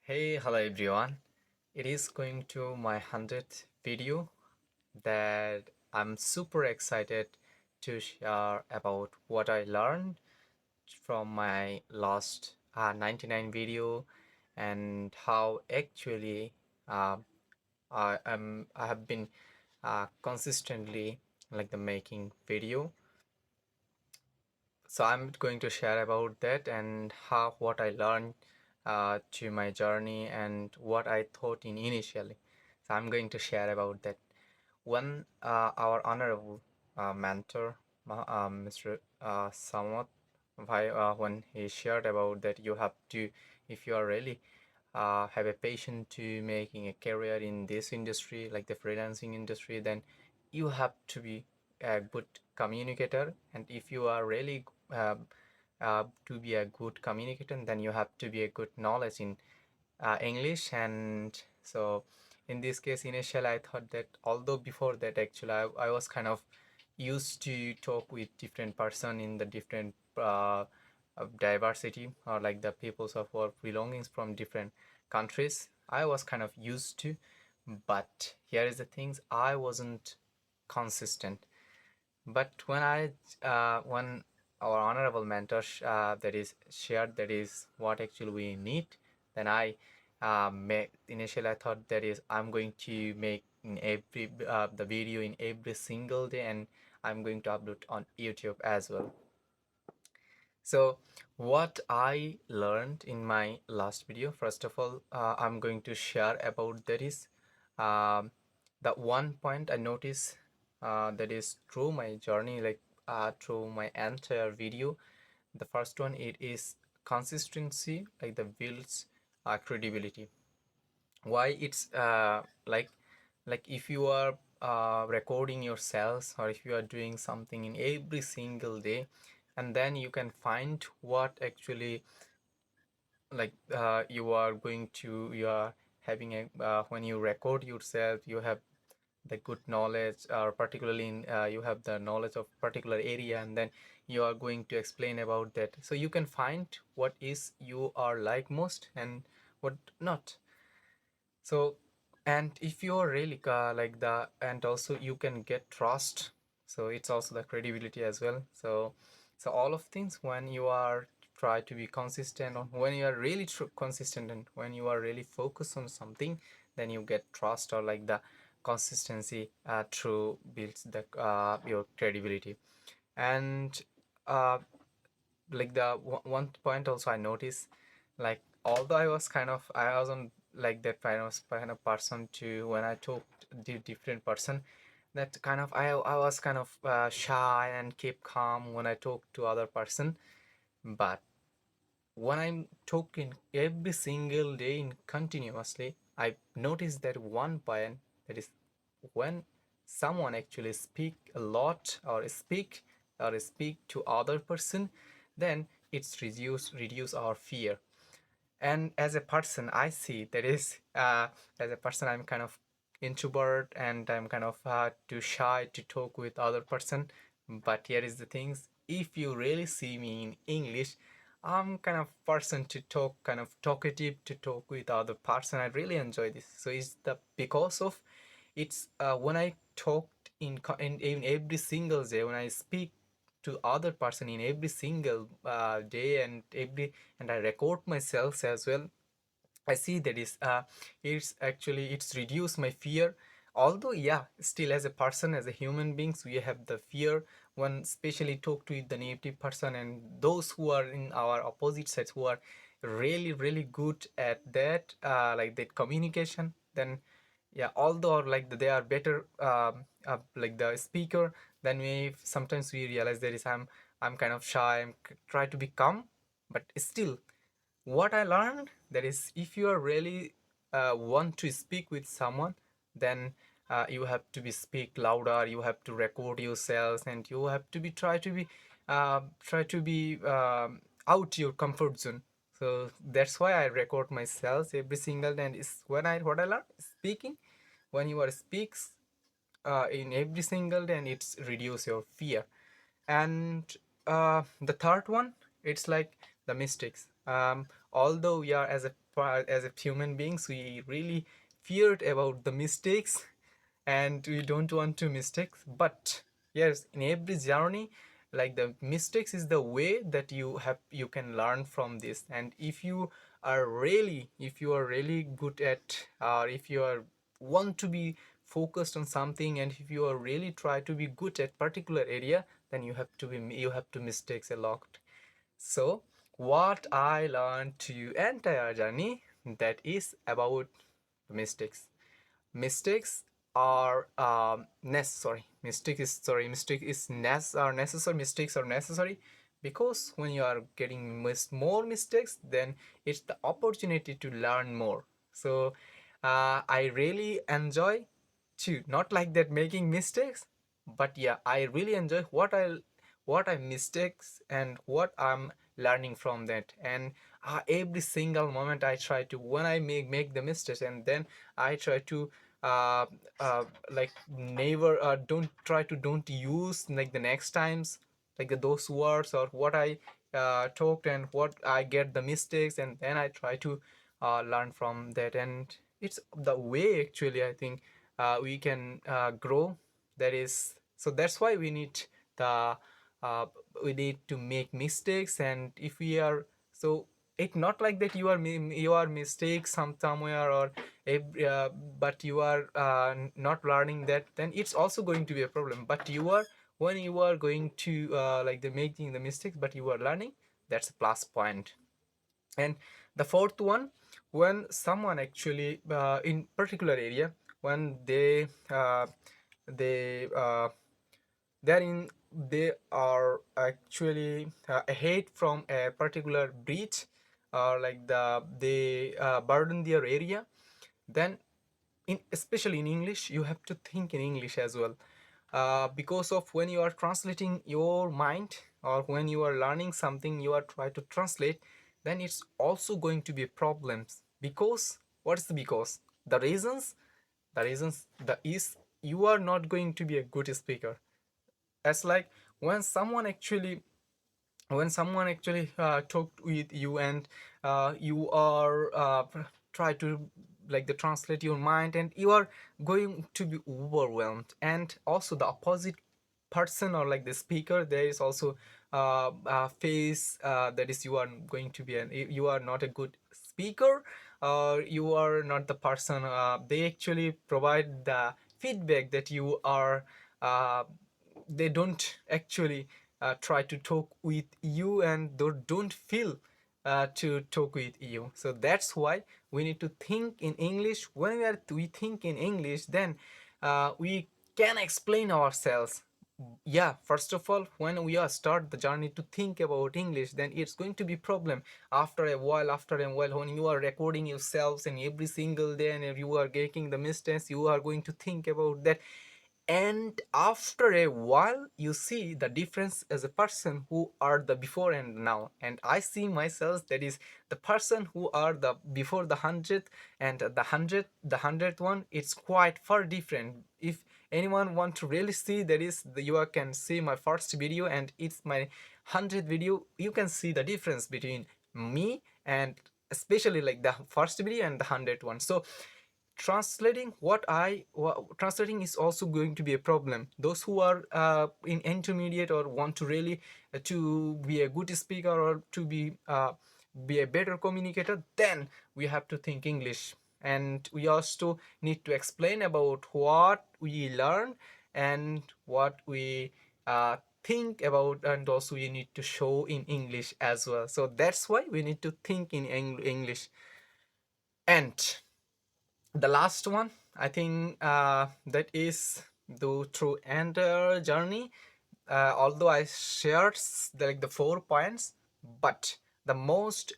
Hello everyone. It is going to my 100th video that I'm super excited to share about what I learned from my last 99 video and how actually uh, I have been consistently like the making video. So I'm going to share about that and how what I learned to my journey and what I thought in initially. So I'm going to share about that. When our honorable mentor, Mr. Samot, when he shared about that you have to, if you are really have a passion to making a career in this industry, like the freelancing industry, then you have to be a good communicator. And if you are really to be a good communicator, then you have to be a good knowledge in English. And so in this case, initially I thought that, although before that actually I was kind of used to talk with different person in the different of diversity, or like the peoples of our belongings from different countries, I was kind of used to. But here is the things, I wasn't consistent. But when our honorable mentor that is shared that is what actually we need, then I initially I thought that is I'm going to make in every the video in every single day, and I'm going to upload on YouTube as well. So what I learned in my last video, first of all, I'm going to share about that is um, the one point I noticed that is through my journey, like through my entire video. The first one, it is consistency, like the builds credibility. Why it's like if you are recording yourselves, or if you are doing something in every single day, and then you can find what actually like you are having a when you record yourself, you have the good knowledge, or particularly in you have the knowledge of particular area, and then you are going to explain about that, so you can find what is you are like most and what not. So, and if you're really like the, and also you can get trust, so it's also the credibility as well. So all of things, when you are try to be consistent, or when you are really consistent, and when you are really focused on something, then you get trust, or like the consistency through builds the your credibility. And uh, like the one point also I noticed, like although I wasn't like that kind of person to when I talked to different person, that kind of I was kind of shy and keep calm when I talk to other person. But when I'm talking every single day in continuously, I noticed that one point, that is when someone actually speak a lot, or speak to other person, then it's reduce our fear. And as a person I see that is as a person I'm kind of introvert, and I'm kind of too shy to talk with other person. But here is the things, if you really see me in English, I'm kind of person to talk, kind of talkative to talk with other person. I really enjoy this. So it's the because of it's when I talked in every single day, when I speak to other person in every single day, and I record myself as well, I see that is it's actually it's reduced my fear. Although yeah, still as a person, as a human beings, we have the fear when especially talk to the native person, and those who are in our opposite sides, who are really good at that like that communication, then yeah, although like they are better like the speaker, then we sometimes we realize that is I'm kind of shy, try to be calm. But still, what I learned, that is if you are really want to speak with someone, then you have to be speak louder, you have to record yourselves, and you have to be try to be out your comfort zone. So that's why I record myself every single day. And it's when I what I learned, speaking, when you are speaks in every single day, and it's reduce your fear. And the third one, it's like the mistakes. Although we are as a as a human beings, we really feared about the mistakes, and we don't want to mistakes. But yes, in every journey, like the mistakes is the way that you can learn from this. And if you are really good at, or if you are want to be focused on something, and if you are really try to be good at particular area, then you have to mistakes a lot. So what I learned to entire journey, that is about mistakes. Mistakes are necessary. Mistake is are necessary. Mistakes are necessary because when you are getting more mistakes, then it's the opportunity to learn more. So I really enjoy to, not like that making mistakes, but yeah, I really enjoy what I mistakes and what I'm learning from that. And every single moment I try to, when I make the mistakes, and then I try to uh, like never don't use like the next times, like those words or what I talked and what I get the mistakes, and then I try to learn from that. And it's the way actually I think we can grow. That is, so that's why the uh, we need to make mistakes. And if we are, so it's not like that you are mistake somewhere, or uh, but you are not learning that, then it's also going to be a problem. But you are, when you are going to like the making the mistakes but you are learning, that's a plus point. And the fourth one, when someone actually in particular area, when they therein they are actually ahead from a particular breach, or like they burden their area, then especially in English, you have to think in English as well. Because of when you are translating your mind, or when you are learning something, you are trying to translate, then it's also going to be problems. Because what is the because? The reasons, the is you are not going to be a good speaker. As like when someone actually talked with you, and you are try to like the translate your mind, and you are going to be overwhelmed. And also the opposite person, or like the speaker, there is also face that is, you are going to be you are not a good speaker, you are not the person, they actually provide the feedback that you are uh, they don't actually try to talk with you, and don't feel to talk with you. So that's why we need to think in English. When we think in English, then we can explain ourselves. Yeah, first of all, when we are start the journey to think about English, then it's going to be problem. After a while, when you are recording yourselves and every single day, and if you are getting the mistakes, you are going to think about that. And after a while, you see the difference as a person who are the before and now. And I see myself, that is the person who are the before the 100th, and the hundredth one, it's quite far different. If anyone want to really see, that is you can see my first video and it's my 100th video, you can see the difference between me, and especially like the first video and the 100th one. So translating is also going to be a problem. Those who are in intermediate, or want to really to be a good speaker, or to be a better communicator, then we have to think English. And we also need to explain about what we learn and what we think about, and also we need to show in English as well. So that's why we need to think in English. And the last one, I think that is the through entire journey. Although I shared like the 4 points, but the most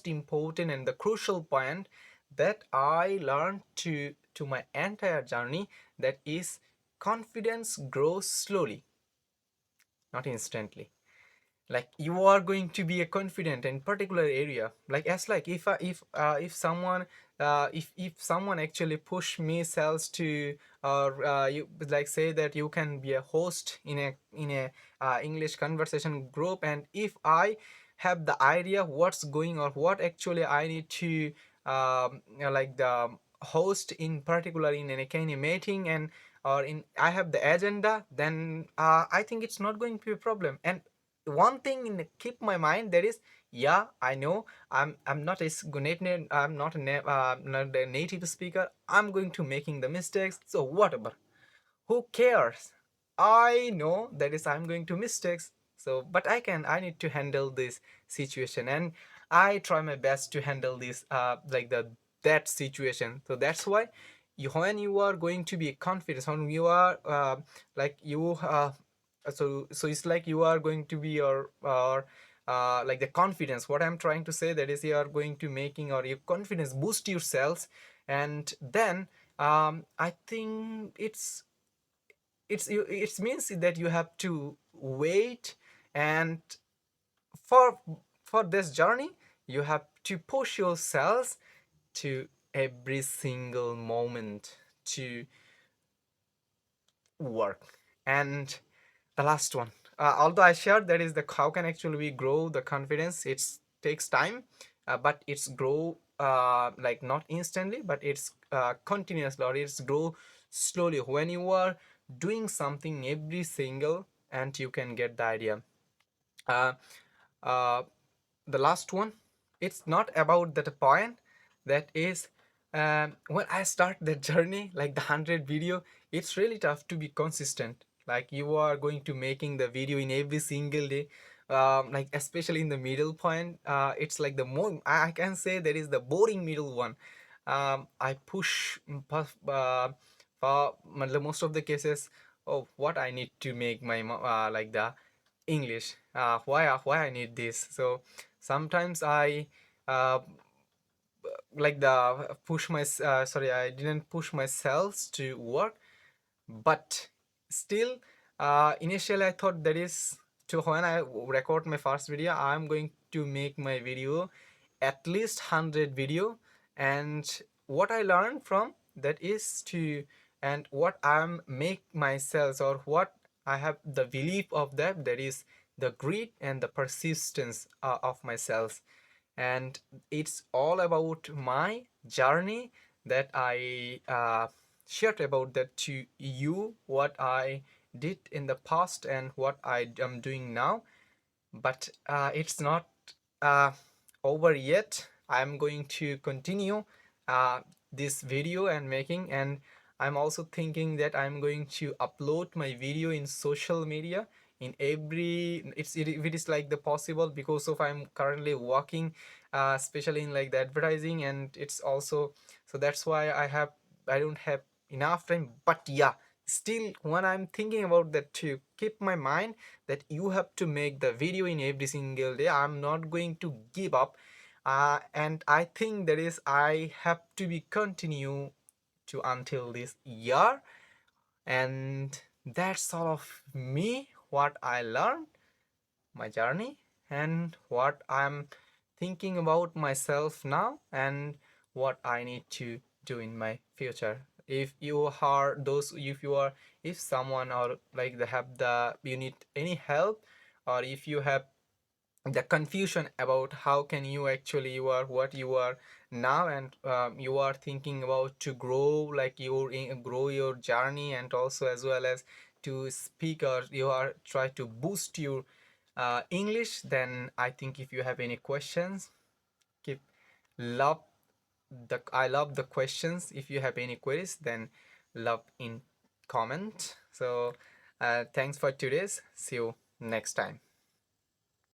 important and the crucial point that I learned to my entire journey, that is confidence grows slowly, not instantly. Like you are going to be a confident in particular area, like as like if someone if someone actually push me sales to, or you like say that you can be a host in a English conversation group, and if I have the idea what's going on, what actually I need to like the host in particular in any kind of meeting, and or in I have the agenda, then I think it's not going to be a problem. And one thing in keep my mind, that is, yeah, I know I'm not a native, I'm not not a native speaker, I'm going to making the mistakes, so whatever, who cares? I know that is I'm going to mistakes, so but I need to handle this situation, and I try my best to handle this like the that situation. So that's why when you are going to be confident, when you are like you so it's like you are going to be your like the confidence, what I'm trying to say, that is you are going to making or your confidence boost yourselves. And then I think it means that you have to wait, and for for this journey you have to push yourselves to every single moment to work. And the last one, although I shared that is the how can actually we grow the confidence, it takes time, but it's grow like not instantly, but it's continuously, or it's grow slowly when you are doing something every single, and you can get the idea. uh, uh, the last one, it's not about that point, that is when I start the journey like the 100 video, it's really tough to be consistent, like you are going to making the video in every single day. Like especially in the middle point, it's like the more I can say that is the boring middle one. I push for the most of the cases, oh what I need to make my like the English. Why I need this? So sometimes I uh, like the push my sorry, I didn't push myself to work, but still initially I thought that is to when I record my first video, I'm going to make my video at least 100 video. And what I learned from that is to, and what I'm make myself, or what I have the belief of that, that is the grit and the persistence of myself. And it's all about my journey that I shared about that to you, what I did in the past and what I am doing now. But it's not uh, over yet. I'm going to continue uh, this video and making, and I'm also thinking that I'm going to upload my video in social media in every, if it is like the possible, because of I'm currently working especially in like the advertising, and it's also, so that's why I don't have enough time. But yeah, still when I'm thinking about that, to keep my mind that you have to make the video in every single day, I'm not going to give up. And I think that is I have to be continue to until this year. And that's all of me, what I learned, my journey, and what I'm thinking about myself now, and what I need to do in my future. If you are those, if you are, if someone or like they have the, you need any help, or if you have the confusion about how can you actually, you are what you are now, and you are thinking about to grow like your grow your journey, and also as well as to speak, or you are try to boost your English, then I think if you have any questions, keep love the, I love the questions. If you have any queries, then love in comment. So thanks for today's, see you next time.